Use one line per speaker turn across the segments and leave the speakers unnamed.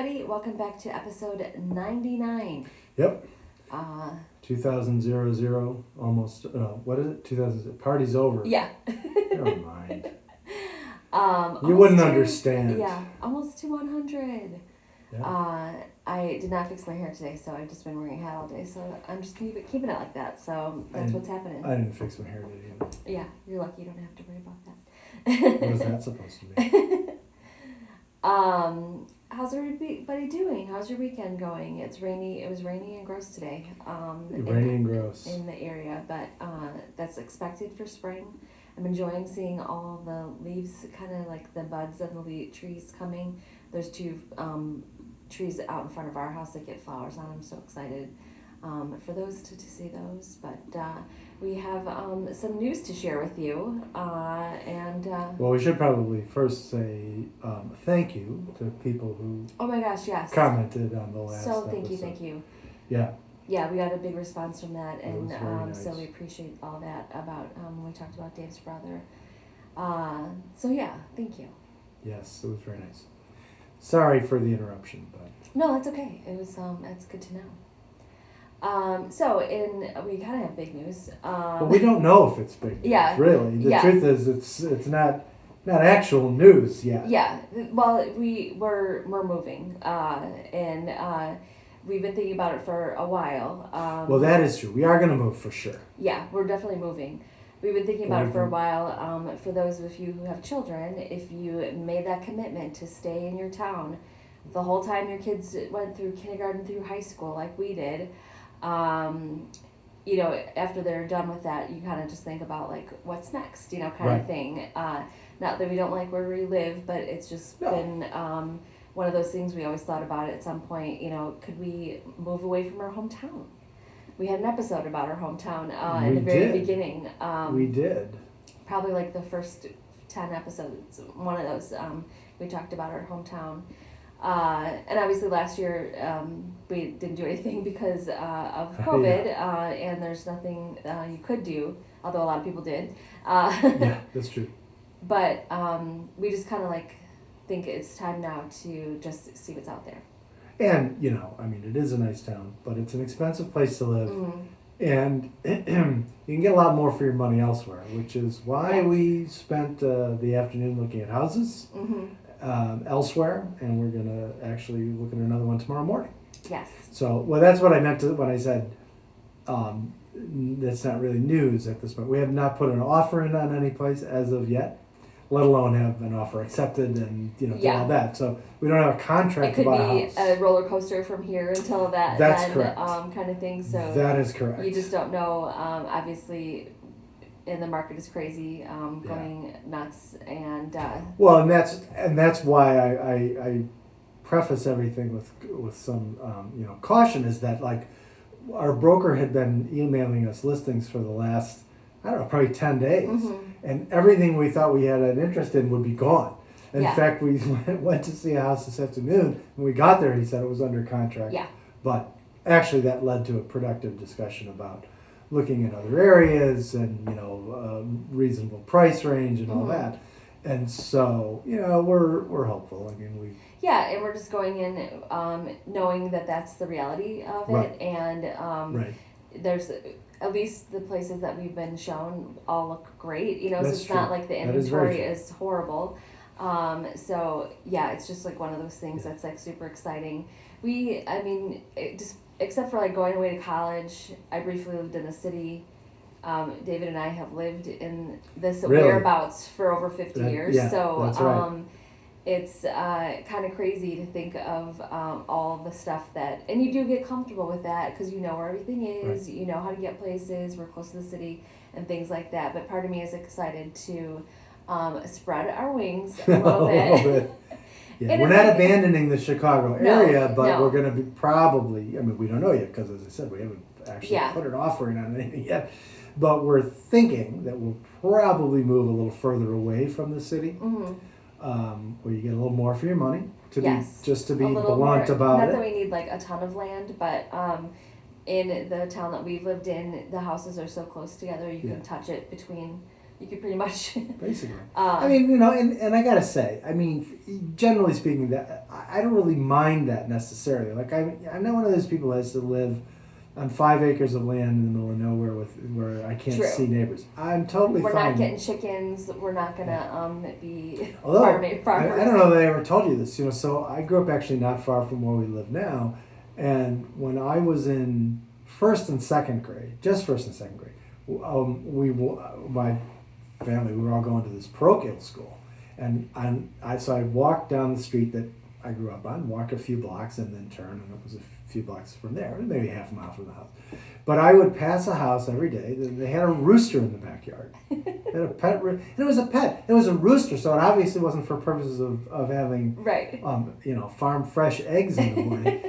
everybody. Welcome back to episode 99.
Yep.
Uh,
2000, almost, what is it? 2000, party's over.
yeah.
Never mind. You
almost
wouldn't
to-
understand.
Yeah, almost to 100.
Yeah.
I did not fix my hair today, so I've just been wearing a hat all day. So I'm just keeping it like that. So that's what's happening.
I didn't fix my hair today either.
Yeah, you're lucky you don't have to worry about that.
What was that supposed to be?
How's everybody doing? How's your weekend going? It's rainy. It was rainy and gross today.
Rainy and gross.
In the area, but that's expected for spring. I'm enjoying seeing all the leaves, kind of like the buds of the trees coming. There's two trees out in front of our house that get flowers on. I'm so excited for those to see those. But we have some news to share with you.
Well, we should probably first say thank you to people who
Oh my gosh, yes.
commented on the last
So
episode.
thank you.
Yeah.
Yeah, we got a big response from that, and
was very nice.
so we appreciate all that about when we talked about Dave's brother. So yeah, thank you.
Yes, it was very nice. Sorry for the interruption, but
No, that's okay. It was that's good to know. So we kind of have big news.
but we don't know if it's big news,
Yeah.
really. The
Yeah.
truth is it's not actual news yet.
Yeah, well, we're moving, and we've been thinking about it for a while.
Well, that is true. We are going to move for sure.
Yeah, we're definitely moving. We've been thinking about it for a while. For those of you who have children, if you made that commitment to stay in your town the whole time your kids went through kindergarten through high school, like we did, after they're done with that, you kind of just think about like what's next, kind
Right.
of thing. Not that we don't like where we live, but it's just
No.
been one of those things we always thought about at some point. Could we move away from our hometown? We had an episode about our hometown in the
We
very
did.
beginning.
We did.
Probably like the first 10 episodes. One of those we talked about our hometown. And obviously last year we didn't do anything because of COVID, and there's nothing you could do, although a lot of people did.
Yeah, that's true.
But we just kind of think it's time now to just see what's out there.
And, it is a nice town, but it's an expensive place to live.
Mm-hmm.
And you can get a lot more for your money elsewhere, which is why
Yes.
we spent the afternoon looking at houses
Mm-hmm.
elsewhere. And we're going to actually look at another one tomorrow morning.
Yes.
So, well, that's what I meant when I said that's not really news at this point. We have not put an offer in on any place as of yet, let alone have an offer accepted and do
Yeah.
all that. So we don't have a
It
contract
could
to buy
be
a house.
a roller coaster from here until that
That's
then,
correct.
kind of thing. So
That is correct.
you just don't know. Obviously, and the market is crazy, going nuts, and
Well, and that's why I preface everything with some caution, is that like our broker had been emailing us listings for the last, I don't know, probably 10 days,
Mhm.
and everything we thought we had an interest in would be gone. In
Yeah.
fact, we went to see a house this afternoon. When we got there, he said it was under contract.
Yeah.
But actually, that led to a productive discussion about looking at other areas and reasonable price range and all
Mhm.
that. And so we're hopeful.
yeah, and we're just going in knowing that that's the reality of it,
Right.
and
Right.
there's at least the places that we've been shown all look great. So
That's
it's not
true.
like the
That is very
inventory
true.
is horrible. So yeah, it's just like one of those things that's like super exciting. Just except for like going away to college, I briefly lived in a city. David and I have lived in this
Really?
whereabouts for over 50 years.
Yeah,
So
that's right.
it's kind of crazy to think of all the stuff that, and you do get comfortable with that because you know where everything is,
Right.
you know how to get places, we're close to the city and things like that. But part of me is excited to spread our wings a little bit.
Yeah,
And
we're
it's
not
like-
abandoning the Chicago
No,
area, but
no.
we're going to be probably, we don't know yet because, as I said, we haven't actually
Yeah.
put an offer in on anything yet. But we're thinking that we'll probably move a little further away from the city,
Mm-hmm.
where you get a little more for your money, to
Yes.
be
A little
blunt
more,
about
not
it.
that we need like a ton of land, but in the town that we've lived in, the houses are so close together, you
Yeah.
can touch it between You could pretty much.
Basically. I mean, you know, and I gotta say, I mean, generally speaking, that I don't really mind that necessarily. Like I'm not one of those people that has to live on 5 acres of land in the middle of nowhere where I can't
True.
see neighbors. I'm totally
We're
fine.
not getting chickens. We're not gonna be
Although
farmers.
I don't know that I ever told you this. You know, so I grew up actually not far from where we live now, and when I was in first and second grade, just first and second grade, my family, we were all going to this parochial school, and so I walked down the street that I grew up on, walk a few blocks, and then turn, and it was a few blocks from there, maybe half a mile from the house. But I would pass a house every day. They had a rooster in the backyard. They had a pet, and it was a pet. It was a rooster, so it obviously wasn't for purposes of having,
Right.
you know, farm fresh eggs in the morning.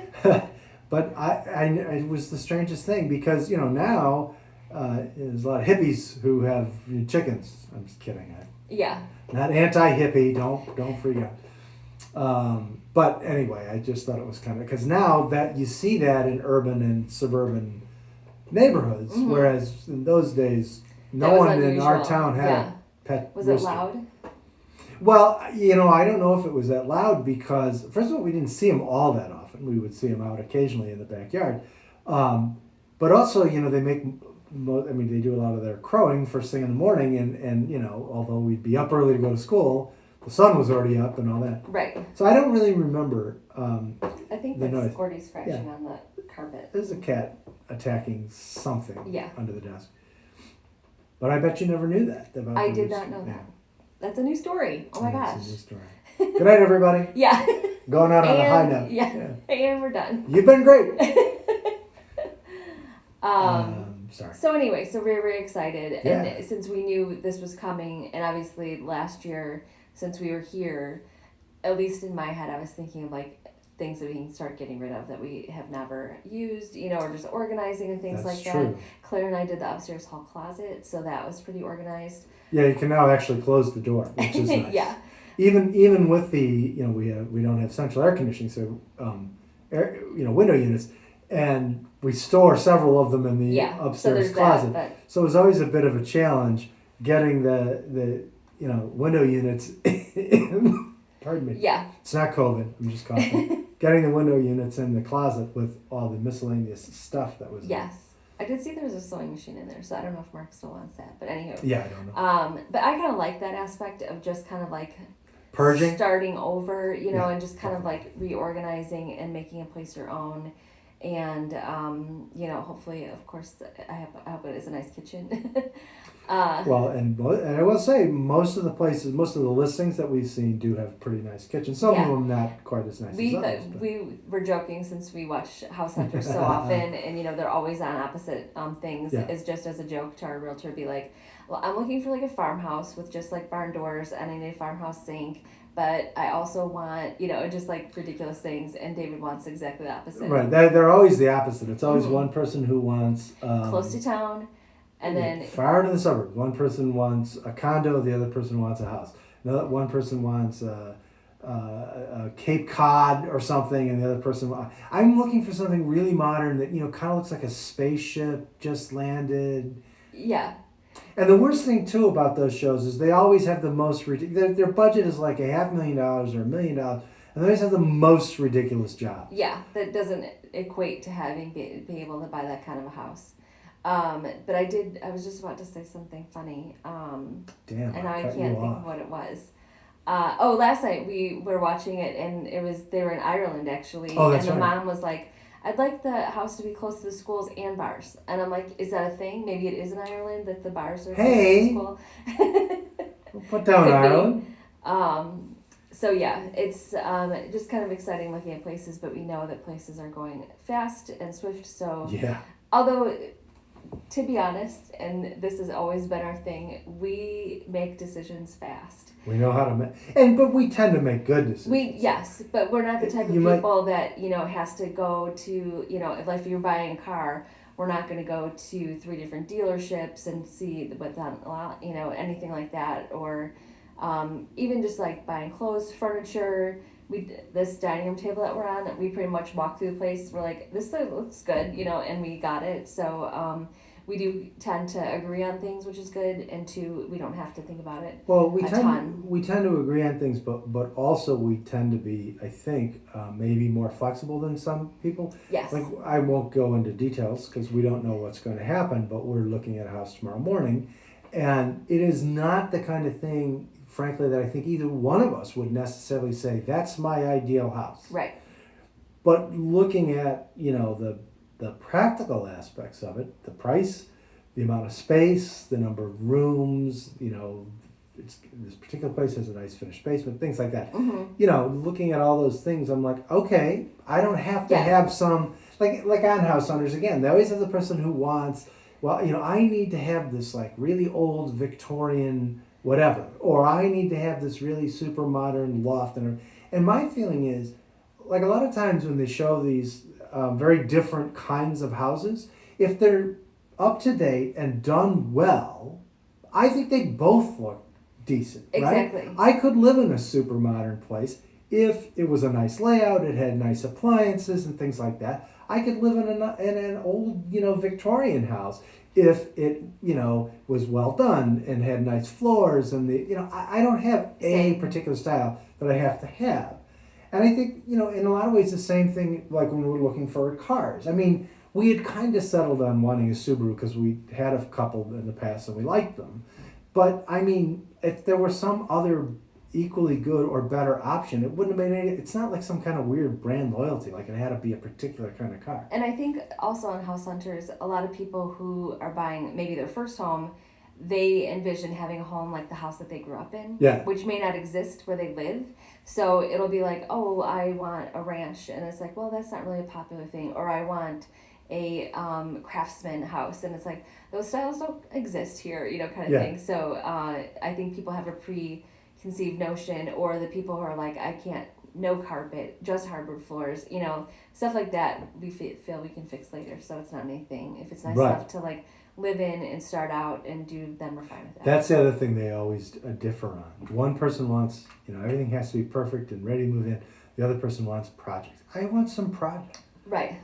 But it was the strangest thing because, you know, now there's a lot of hippies who have chickens. I'm just kidding.
Yeah.
Not anti-hippie. Don't freak out. But anyway, I just thought it was kind of because now that you see that in urban and suburban neighborhoods,
Mhm.
whereas in those days, no
That was
one in our
unusual.
town had
Yeah.
a pet
Was
rooster.
it loud?
Well, you know, I don't know if it was that loud because, first of all, we didn't see them all that often. We would see them out occasionally in the backyard. But also, you know, they they do a lot of their crowing first thing in the morning. And you know, although we'd be up early to go to school, the sun was already up and all that.
Right.
So I don't really remember.
I think
The
that's
noise.
Gordy scratching on the carpet.
There's a cat attacking something
Yeah.
under the desk. But I bet you never knew that. About
I
the
did
rooster.
not know
Yeah.
that. That's a new story. Oh my
Yeah,
gosh.
it's a new story. Good night, everybody.
Yeah.
Going out on a high
And-
note.
yeah. And we're done.
You've been great. Sorry.
So anyway, so we're very excited,
Yeah.
and since we knew this was coming, and obviously last year, since we were here, at least in my head, I was thinking of like things that we can start getting rid of that we have never used, you know, or just organizing and things
That's
like
true.
that. Claire and I did the upstairs hall closet, so that was pretty organized.
Yeah, you can now actually close the door, which is nice.
Yeah.
Even with the, you know, we don't have central air conditioning, so window units, and we store several of them in the
Yeah. So
upstairs
there's
closet.
that,
So it was always a bit of a challenge getting the window units in. Pardon me.
but yeah.
It's not COVID. I'm just coughing. Getting the window units in the closet with all the miscellaneous stuff that was.
Yes. I did see there was a sewing machine in there, so I don't know if Mark still wants that. But anywho.
Yeah, I don't know.
But I kind of like that aspect of just kind of like
Purging.
starting over, you know,
Yeah,
and just kind of like reorganizing and making a place your own. And, you know, hopefully, of course, I hope it is a nice kitchen.
Well, and I will say most of the listings that we've seen do have pretty nice kitchens. Some
Yeah.
of them not quite as nice as others. But.
We were joking since we watch House Hunters so often, and you know they're always on opposite things.
Yeah.
Is just as a joke to our realtor, be like, well, I'm looking for like a farmhouse with just like barn doors, and I need a farmhouse sink, but I also want, you know, just like ridiculous things. And David wants exactly the opposite.
Right, they're always the opposite. It's always
Mhm.
one person who wants
Close to town, and then
far to the suburbs. One person wants a condo, the other person wants a house. Another one person wants a Cape Cod or something, and the other person. I'm looking for something really modern that kind of looks like a spaceship just landed.
yeah.
And the worst thing too about those shows is they always have the most their budget is like $500,000 or $1 million, and they always have the most ridiculous job.
Yeah, that doesn't equate to having be able to buy that kind of a house. But I was just about to say something funny.
Damn,
And now I
cut
can't
you
think
off.
of what it was. Last night we were watching it, and they were in Ireland actually.
Oh, that's
and the
right.
mom was like, I'd like the house to be close to the schools and bars. And I'm like, is that a thing? Maybe it is in Ireland that the bars are
Hey.
close to the school.
Put down
Could be.
Ireland.
So yeah, it's just kind of exciting looking at places, but we know that places are going fast and swift. So
Yeah.
although, to be honest, and this has always been our thing, we make decisions fast.
We know how to make, but we tend to make good decisions.
Yes, but we're not the type of
You might-
people that has to go to if you're buying a car, we're not going to go to 3 different dealerships and see what's on anything like that, or even just like buying clothes, furniture. This dining room table that we're on, we pretty much walk through the place. We're like, this looks good, and we got it. So we do tend to agree on things, which is good, and two, we don't have to think about it.
Well,
a ton.
we tend to agree on things, but also we tend to be, I think, maybe more flexible than some people.
Yes.
Like, I won't go into details because we don't know what's going to happen, but we're looking at a house tomorrow morning, and it is not the kind of thing, frankly, that I think either one of us would necessarily say that's my ideal house.
Right.
But looking at, you know, the practical aspects of it, the price, the amount of space, the number of rooms, you know, this particular place has a nice finished basement, things like that.
Mm-hmm.
You know, looking at all those things, I'm like, okay, I don't have to
Yeah.
have some, like on House Hunters again, they always have the person who wants, well, you know, I need to have this like really old Victorian whatever, or I need to have this really super modern loft. And my feeling is, like a lot of times when they show these very different kinds of houses, if they're up to date and done well, I think they both look decent.
Exactly.
Right? I could live in a super modern place if it was a nice layout, it had nice appliances and things like that. I could live in an old, you know, Victorian house if it, you know, was well done and had nice floors and the, you know, I don't have a particular style that I have to have. And I think, you know, in a lot of ways, the same thing like when we were looking for cars. I mean, we had kind of settled on wanting a Subaru because we had a couple in the past and we liked them. But, I mean, if there was some other equally good or better option, it wouldn't have been any, it's not like some kind of weird brand loyalty, like it had to be a particular kind of car.
And I think also on House Hunters, a lot of people who are buying maybe their first home, they envision having a home like the house that they grew up in,
Yeah.
which may not exist where they live. So it'll be like, oh, I want a ranch. And it's like, well, that's not really a popular thing. Or I want a craftsman house. And it's like, those styles don't exist here, you know, kind of thing. So I think people have a preconceived notion, or the people who are like, I can't, no carpet, just hardwood floors, you know, stuff like that we feel we can fix later. So it's not anything. If it's nice enough to like live in and start out and do, then we're fine with that.
That's the other thing they always differ on. One person wants, you know, everything has to be perfect and ready to move in. The other person wants projects. I want some projects.
Right.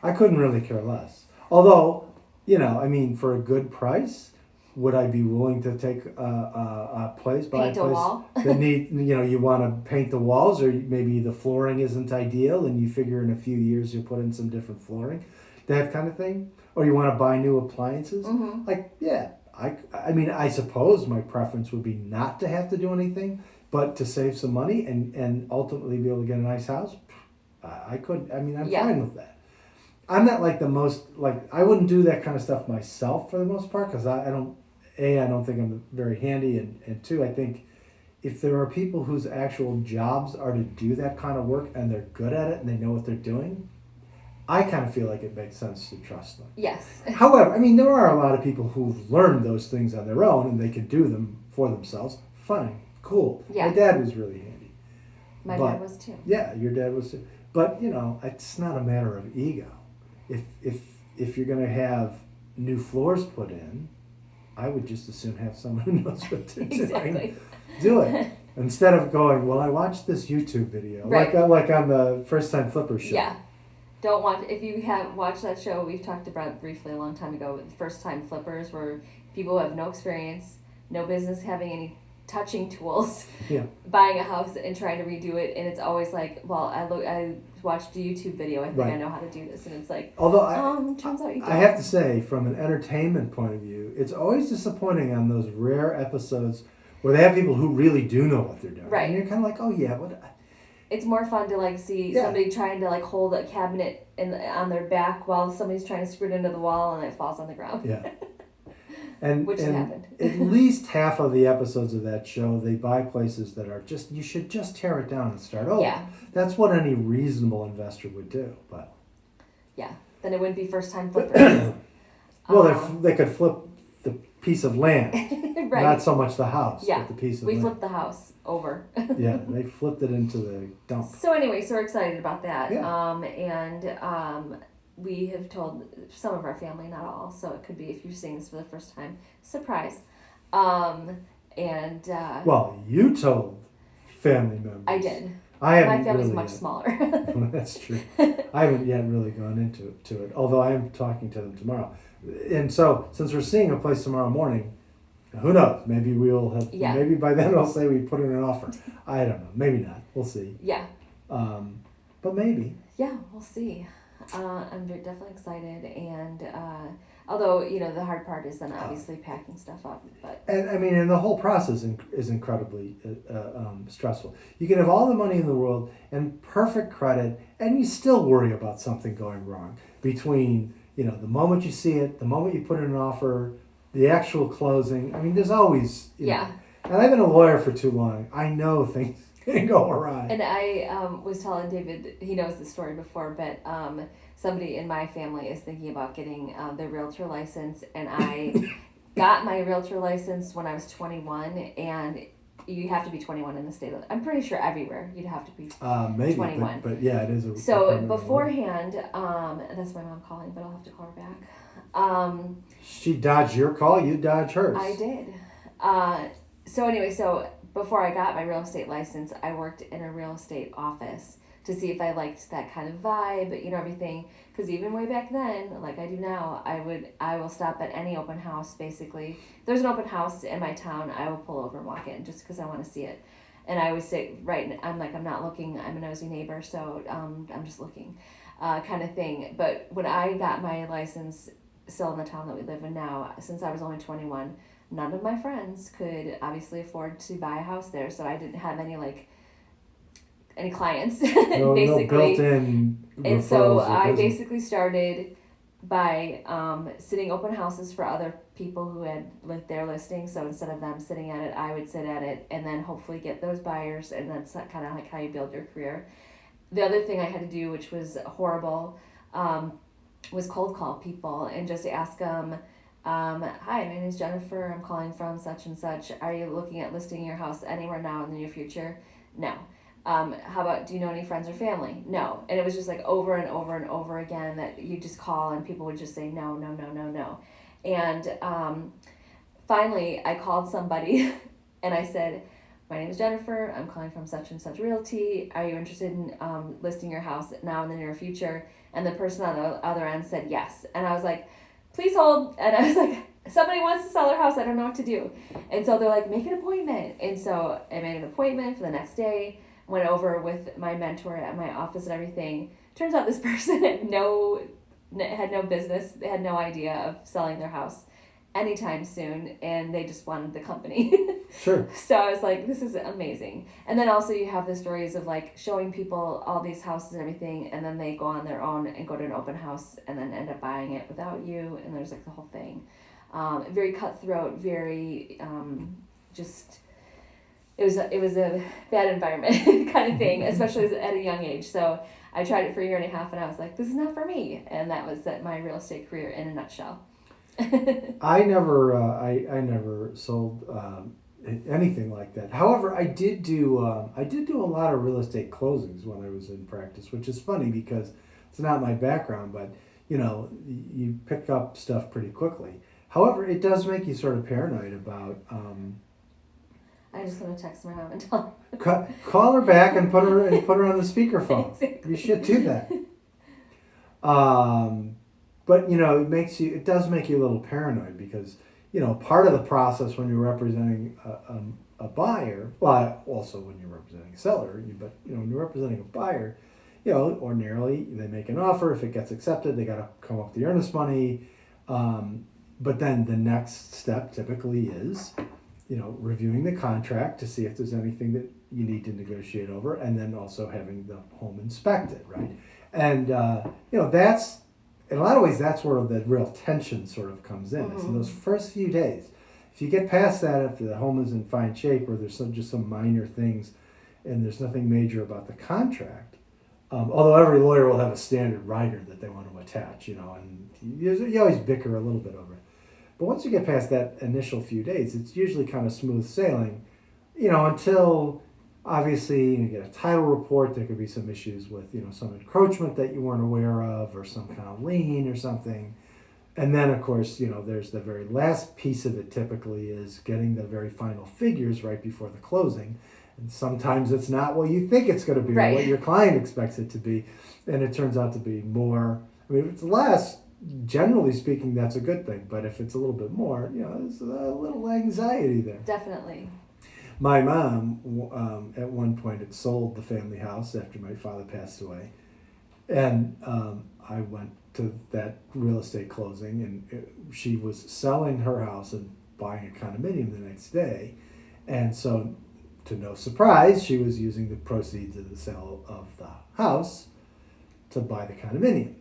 I couldn't really care less. Although, you know, I mean, for a good price, would I be willing to take a place, buy
Paint
a
a
place
wall.
that need, you know, you want to paint the walls, or maybe the flooring isn't ideal and you figure in a few years you'll put in some different flooring, that kind of thing? Or you want to buy new appliances?
Mm-hmm.
Like, yeah, I mean, I suppose my preference would be not to have to do anything, but to save some money and ultimately be able to get a nice house, I could, I mean, I'm fine with that. I'm not like the most, like, I wouldn't do that kind of stuff myself for the most part, because I don't think I'm very handy, and two, I think if there are people whose actual jobs are to do that kind of work and they're good at it and they know what they're doing, I kind of feel like it makes sense to trust them.
Yes.
However, I mean, there are a lot of people who've learned those things on their own and they can do them for themselves. Fine, cool.
Yeah.
My dad was really handy.
My dad was too.
Yeah, your dad was too. But, you know, it's not a matter of ego. If you're going to have new floors put in, I would just as soon have someone who knows what they're doing.
Exactly.
Do it. Instead of going, well, I watched this YouTube video,
Right.
like on the First Time Flipper show.
Yeah. Don't watch, if you have watched that show, we've talked about it briefly a long time ago, First Time Flippers, where people who have no experience, no business having any touching tools, buying a house and trying to redo it, and it's always like, well, I watched a YouTube video, I think I know how to do this, and it's like,
although
turns out you don't.
I have to say, from an entertainment point of view, it's always disappointing on those rare episodes where they have people who really do know what they're doing.
Right.
And you're kind of like, oh yeah, what?
It's more fun to like see somebody trying to like hold a cabinet on their back while somebody's trying to screw it into the wall and it falls on the ground.
Yeah. And
Which has happened.
At least half of the episodes of that show, they buy places that are just, you should just tear it down and start over.
Yeah.
That's what any reasonable investor would do. But
yeah, then it wouldn't be First Time Flippers.
well, they could flip the piece of land,
right.
not so much the house,
Yeah.
but the piece of
We
land.
flipped the house over.
Yeah, they flipped it into the dump.
So anyway, so we're excited about that.
Yeah.
We have told some of our family, not all, so it could be if you're seeing this for the first time, surprise.
Well, you told family members.
I did.
I haven't
My family's
really
much
yet.
smaller.
That's true. I haven't yet really gone into it. Although I am talking to them tomorrow. And so, since we're seeing a place tomorrow morning, who knows? Maybe we'll have.
Yeah.
Maybe by then they'll say we put in an offer. I don't know. Maybe not. We'll see.
Yeah.
But maybe.
Yeah, we'll see. I'm definitely excited, and although the hard part is then obviously packing stuff up, but
And I mean, and the whole process is incredibly stressful. You can have all the money in the world and perfect credit, and you still worry about something going wrong between the moment you see it, the moment you put in an offer, the actual closing. I mean, there's always
yeah.
And I've been a lawyer for too long. I know things can go awry.
And I was telling David, he knows the story before, but somebody in my family is thinking about getting their realtor license, and I got my realtor license when I was 21, and you have to be 21 in the state of, I'm pretty sure everywhere you'd have to be
Maybe,
21.
but yeah, it is a
So
requirement.
beforehand, that's my mom calling, but I'll have to call her back.
She dodged your call, you dodged hers.
I did. So anyway, so before I got my real estate license, I worked in a real estate office to see if I liked that kind of vibe, everything. Because even way back then, like I do now, I will stop at any open house, basically. If there's an open house in my town, I will pull over and walk in just because I want to see it. And I always say, I'm not looking, I'm a nosy neighbor, so I'm just looking, kind of thing. But when I got my license, still in the town that we live in now, since I was only 21, none of my friends could obviously afford to buy a house there, so I didn't have any clients, basically.
No built-in
And so
referrals or
I
business.
basically started by sitting open houses for other people who had their listing. So instead of them sitting at it, I would sit at it and then hopefully get those buyers, and that's kind of like how you build your career. The other thing I had to do, which was horrible, was cold call people and just ask them, hi, my name is Jennifer. I'm calling from such and such. Are you looking at listing your house anywhere now in the near future? No. How about, do you know any friends or family? No. And it was just like over and over and over again that you just call and people would just say no, no, no, no, no. And finally, I called somebody and I said, my name is Jennifer. I'm calling from such and such realty. Are you interested in listing your house now in the near future? And the person on the other end said yes. And I was like, please hold. And I was like, somebody wants to sell their house. I don't know what to do. And so they're like, make an appointment. And so I made an appointment for the next day, went over with my mentor at my office and everything. Turns out this person had no business. They had no idea of selling their house anytime soon, and they just wanted the company.
Sure.
So I was like, this is amazing. And then also you have the stories of like showing people all these houses and everything, and then they go on their own and go to an open house and then end up buying it without you, and there's like the whole thing. Very cutthroat, very just it was a bad environment kind of thing, especially at a young age. So I tried it for a year and a half and I was like, this is not for me. And that was my real estate career in a nutshell.
I never sold anything like that. However, I did do a lot of real estate closings when I was in practice, which is funny because it's not my background, but you pick up stuff pretty quickly. However, it does make you sort of paranoid about.
I just want to text my mom and tell her.
Call her back and put her on the speakerphone.
Exactly.
You should do that. But it does make you a little paranoid because part of the process when you're representing a buyer, well, also when you're representing a seller, but when you're representing a buyer, ordinarily they make an offer. If it gets accepted, they got to come up with the earnest money. But then the next step typically is, reviewing the contract to see if there's anything that you need to negotiate over, and then also having the home inspected, right? And that's, in a lot of ways, that's where the real tension sort of comes in. It's in those first few days. If you get past that, if the home is in fine shape, or there's just some minor things, and there's nothing major about the contract, although every lawyer will have a standard rider that they want to attach, and you always bicker a little bit over it. But once you get past that initial few days, it's usually kind of smooth sailing, until obviously you get a title report. There could be some issues with, some encroachment that you weren't aware of, or some kind of lien or something. And then, of course, there's the very last piece of it typically is getting the very final figures right before the closing. And sometimes it's not what you think it's going to be,
right,
or what your client expects it to be. And it turns out to be more, it's less, generally speaking, that's a good thing. But if it's a little bit more, there's a little anxiety there.
Definitely.
My mom, at one point, had sold the family house after my father passed away, and I went to that real estate closing, and she was selling her house and buying a condominium the next day, and so, to no surprise, she was using the proceeds of the sale of the house to buy the condominium,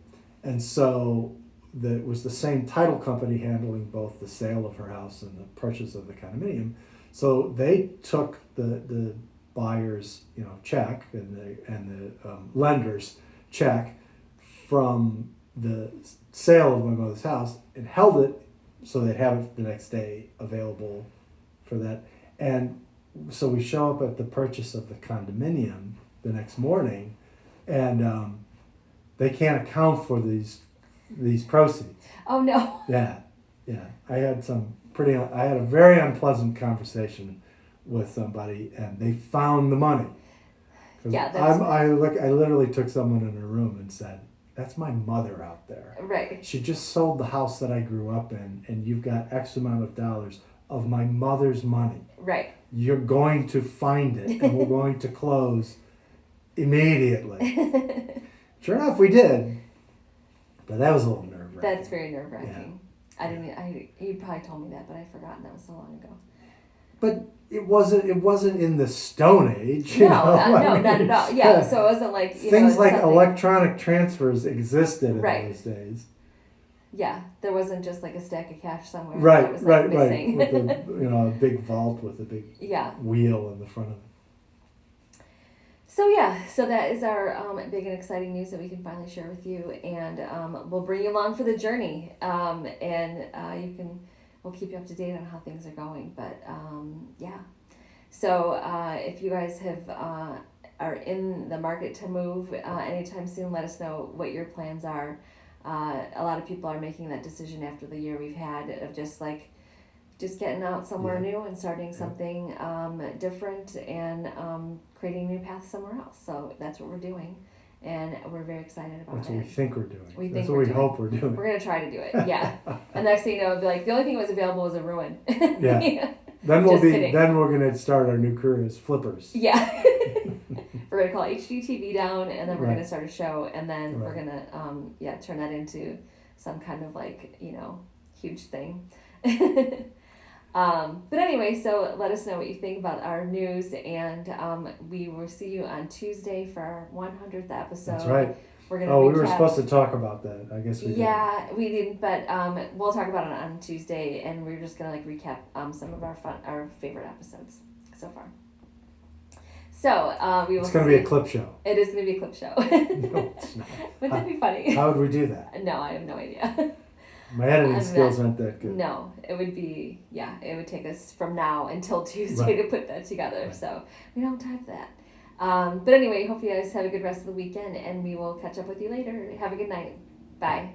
and so it was the same title company handling both the sale of her house and the purchase of the condominium. So they took the buyer's check and the lender's check from the sale of my mother's house and held it so they'd have it the next day available for that. And so we show up at the purchase of the condominium the next morning, and they can't account for these proceeds.
Oh no.
Yeah. I had a very unpleasant conversation with somebody, and they found the money.
Yeah,
I literally took someone in a room and said, "That's my mother out there.
Right.
She just sold the house that I grew up in, and you've got X amount of dollars of my mother's money.
Right.
You're going to find it, and we're going to close immediately." Sure enough, we did. But that was a little nerve-wracking.
That's very nerve-wracking. You probably told me that, but I'd forgotten that was so long ago.
But it wasn't in the Stone Age.
No, not at all. Yeah, so it wasn't like
things like electronic transfers existed in those days.
Yeah, there wasn't just like a stack of cash somewhere.
Right,
that was, like,
right.
missing.
With a big vault with a big wheel in the front of it.
So that is our big and exciting news that we can finally share with you, and we'll bring you along for the journey, and we'll keep you up to date on how things are going. But so if you guys are in the market to move anytime soon, let us know what your plans are. A lot of people are making that decision after the year we've had of just getting out somewhere new and starting something different and creating a new path somewhere else. So that's what we're doing, and we're very excited about
That's
it.
what we think we're doing.
That's
what we hope we're doing.
We're going to try to do it, yeah. And next thing you know, it'll be like, the only thing that was available was a ruin.
Yeah. Then we're going to start our new career as flippers.
Yeah. We're going to call HGTV down, and then we're going to start a show, and then we're going to turn that into some kind of huge thing. But anyway, so let us know what you think about our news, and we will see you on Tuesday for our 100th episode.
That's right.
We're gonna recap.
We were supposed to talk about that. I guess we didn't.
Yeah, we didn't, but we'll talk about it on Tuesday, and we're just gonna recap some of our favorite episodes so far. So we will.
It's gonna be a clip show.
It is gonna be a clip show.
No, it's not.
Wouldn't that be funny?
How would we do that?
No, I have no idea.
My editing skills aren't that good.
No, it would take us from now until Tuesday to put that together. Right. So we don't have that. But anyway, hope you guys have a good rest of the weekend, and we will catch up with you later. Have a good night. Bye.